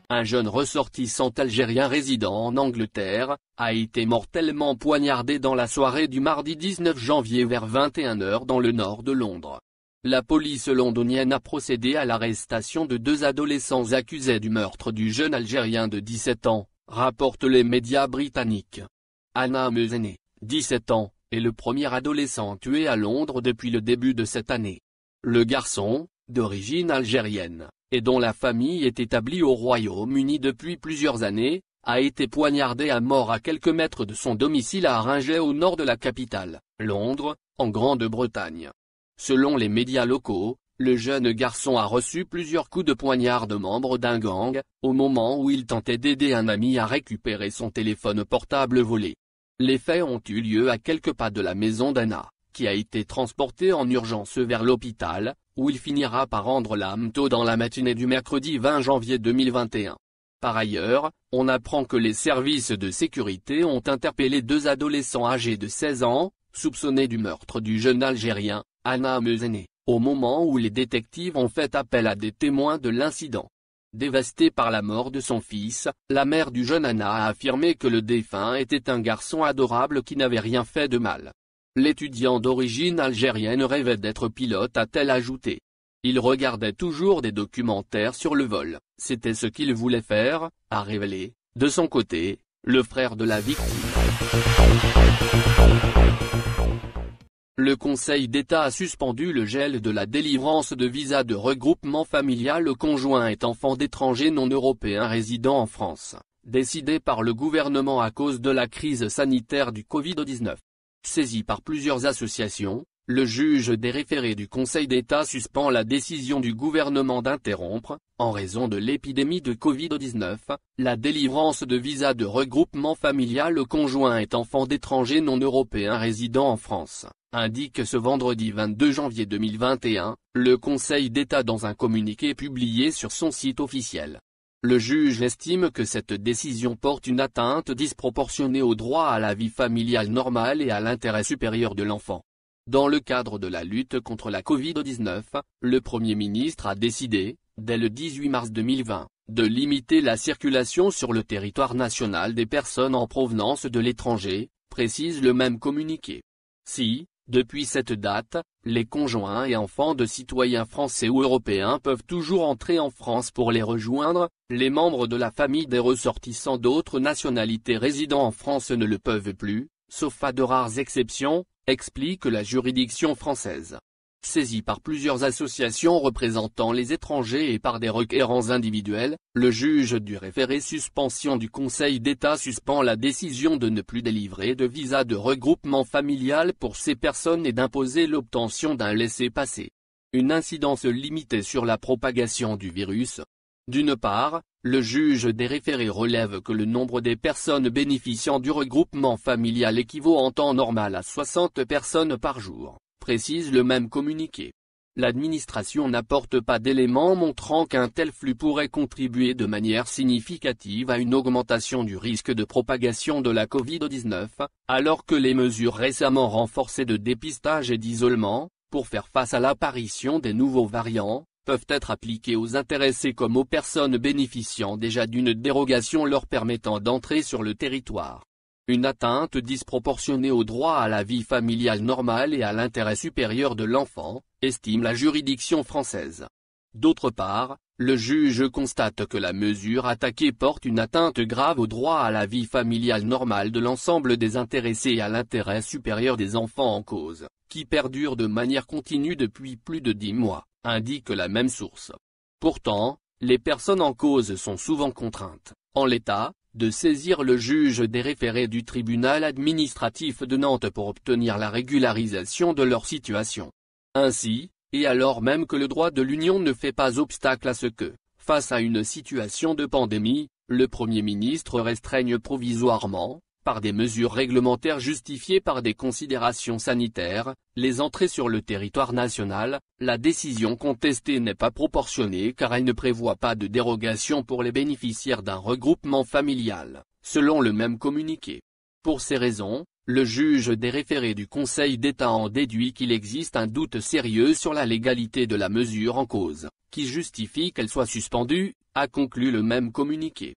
Un jeune ressortissant algérien résidant en Angleterre, a été mortellement poignardé dans la soirée du mardi 19 janvier vers 21 h dans le nord de Londres. La police londonienne a procédé à l'arrestation de 2 adolescents accusés du meurtre du jeune Algérien de 17 ans, rapportent les médias britanniques. Anna Mezene, 17 ans, est le premier adolescent tué à Londres depuis le début de cette année. Le garçon, d'origine algérienne, et dont la famille est établie au Royaume-Uni depuis plusieurs années, a été poignardé à mort à quelques mètres de son domicile à Haringey au nord de la capitale, Londres, en Grande-Bretagne. Selon les médias locaux, le jeune garçon a reçu plusieurs coups de poignard de membres d'un gang, au moment où il tentait d'aider un ami à récupérer son téléphone portable volé. Les faits ont eu lieu à quelques pas de la maison d'Anna, qui a été transporté en urgence vers l'hôpital, où il finira par rendre l'âme tôt dans la matinée du mercredi 20 janvier 2021. Par ailleurs, on apprend que les services de sécurité ont interpellé 2 adolescents âgés de 16 ans, soupçonnés du meurtre du jeune Algérien, Anna Mezene, au moment où les détectives ont fait appel à des témoins de l'incident. Dévastée par la mort de son fils, la mère du jeune Anna a affirmé que le défunt était un garçon adorable qui n'avait rien fait de mal. L'étudiant d'origine algérienne rêvait d'être pilote, a-t-elle ajouté. Il regardait toujours des documentaires sur le vol, c'était ce qu'il voulait faire, a révélé, de son côté, le frère de la victime. Le Conseil d'État a suspendu le gel de la délivrance de visas de regroupement familial aux conjoints et enfants d'étrangers non européens résidant en France, décidé par le gouvernement à cause de la crise sanitaire du Covid-19. Saisi par plusieurs associations, le juge des référés du Conseil d'État suspend la décision du gouvernement d'interrompre, en raison de l'épidémie de Covid-19, la délivrance de visas de regroupement familial aux conjoints et enfants d'étrangers non européens résidant en France, indique ce vendredi 22 janvier 2021, le Conseil d'État dans un communiqué publié sur son site officiel. Le juge estime que cette décision porte une atteinte disproportionnée au droit à la vie familiale normale et à l'intérêt supérieur de l'enfant. Dans le cadre de la lutte contre la Covid-19, le Premier ministre a décidé, dès le 18 mars 2020, de limiter la circulation sur le territoire national des personnes en provenance de l'étranger, précise le même communiqué. Si, depuis cette date, les conjoints et enfants de citoyens français ou européens peuvent toujours entrer en France pour les rejoindre, les membres de la famille des ressortissants d'autres nationalités résidant en France ne le peuvent plus, sauf à de rares exceptions, explique la juridiction française. Saisi par plusieurs associations représentant les étrangers et par des requérants individuels, le juge du référé suspension du Conseil d'État suspend la décision de ne plus délivrer de visa de regroupement familial pour ces personnes et d'imposer l'obtention d'un laissez-passer. Une incidence limitée sur la propagation du virus. D'une part, le juge des référés relève que le nombre des personnes bénéficiant du regroupement familial équivaut en temps normal à 60 personnes par jour, précise le même communiqué. L'administration n'apporte pas d'éléments montrant qu'un tel flux pourrait contribuer de manière significative à une augmentation du risque de propagation de la Covid-19, alors que les mesures récemment renforcées de dépistage et d'isolement, pour faire face à l'apparition des nouveaux variants, peuvent être appliquées aux intéressés comme aux personnes bénéficiant déjà d'une dérogation leur permettant d'entrer sur le territoire. Une atteinte disproportionnée au droit à la vie familiale normale et à l'intérêt supérieur de l'enfant, estime la juridiction française. D'autre part, le juge constate que la mesure attaquée porte une atteinte grave au droit à la vie familiale normale de l'ensemble des intéressés et à l'intérêt supérieur des enfants en cause, qui perdure de manière continue depuis plus de 10 mois, indique la même source. Pourtant, les personnes en cause sont souvent contraintes, en l'état, de saisir le juge des référés du tribunal administratif de Nantes pour obtenir la régularisation de leur situation. Ainsi, et alors même que le droit de l'Union ne fait pas obstacle à ce que, face à une situation de pandémie, le Premier ministre restreigne provisoirement, par des mesures réglementaires justifiées par des considérations sanitaires, les entrées sur le territoire national, la décision contestée n'est pas proportionnée car elle ne prévoit pas de dérogation pour les bénéficiaires d'un regroupement familial, selon le même communiqué. Pour ces raisons, le juge des référés du Conseil d'État en déduit qu'il existe un doute sérieux sur la légalité de la mesure en cause, qui justifie qu'elle soit suspendue, a conclu le même communiqué.